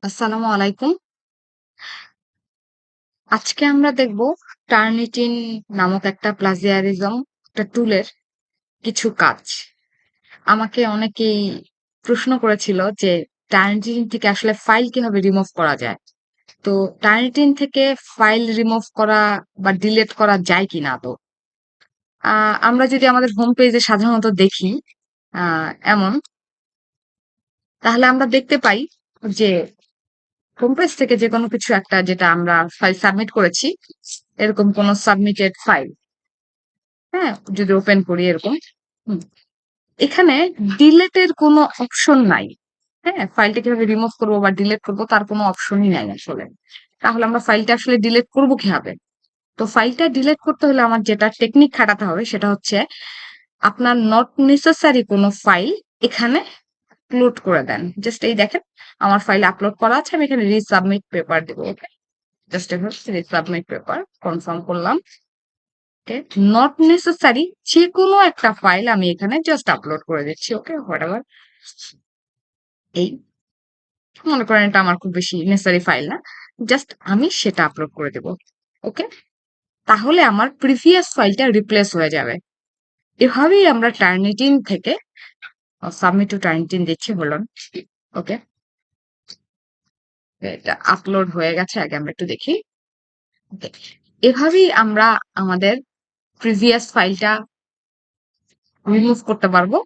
আসসালামু আলাইকুম। আজকে আমরা দেখব টার্নিটিন নামক একটা প্লাজিয়ারিজম একটা টুলের কিছু কাজ। আমাকে অনেকেই প্রশ্ন করেছিল যে টার্নিটিন থেকে আসলে ফাইল কিভাবে রিমুভ করা যায়। তো টার্নিটিন থেকে ফাইল রিমুভ করা বা ডিলিট করা যায় কিনা তো আমরা যদি আমাদের হোম পেজে সাধারণত দেখি এমন তাহলে আমরা দেখতে পাই যে হোম পেজ থেকে যে কোনো কিছু একটা যেটা আমরা ফাইল সাবমিট করেছি এরকম কোনো সাবমিটেড ফাইল, হ্যাঁ, যদি ওপেন করি এরকম, হুম, এখানে ডিলেটের কোনো অপশন নাই। হ্যাঁ, ফাইলটা কিভাবে রিমুভ করবো বা ডিলিট করবো তার কোনো অপশনই নাই আসলে। তাহলে আমরা ফাইলটা আসলে ডিলিট করবো কিভাবে? তো ফাইলটা ডিলিট করতে হলে আমার যেটা টেকনিক খাটাতে হবে সেটা হচ্ছে আপনার নট নেসেসারি কোনো ফাইল এখানে আপলোড করে দেন। জাস্ট এই দেখেন আমার ফাইল আপলোড করা আছে, আমি এখানে রিসাবমিট পেপার দেবো। ওকে, জাস্ট এভাবে রিসাবমিট পেপার কনফার্ম করলাম। ওকে, নট নেসেসারি যে কোনো একটা ফাইল আমি এখানে জাস্ট আপলোড করে দিচ্ছি। ওকে, হোয়াটএভার, এই মনে করেন এটা আমার খুব বেশি নেসেসারি ফাইল না, জাস্ট আমি সেটা আপলোড করে দেব। ওকে, তাহলে আমার প্রিভিয়াস ফাইলটা রিপ্লেস হয়ে যাবে। এভাবেই আমরা টার্নিটিন থেকে সাবমিট টু টার্নিটিন দিচ্ছি, বলুন। ওকে, এটা আপলোড হয়ে গেছে, আগে আমরা একটু দেখি। ওকে, এভাবেই আমরা আমাদের প্রিভিয়াস ফাইলটা রিমুভ করতে পারবো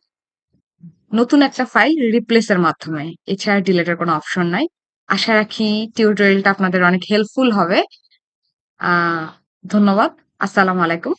নতুন একটা ফাইল রিপ্লেসের মাধ্যমে। এছাড়া ডিলেটের কোনো অপশন নাই। আশা রাখি টিউটোরিয়ালটা আপনাদের অনেক হেল্পফুল হবে। ধন্যবাদ। আসসালামু আলাইকুম।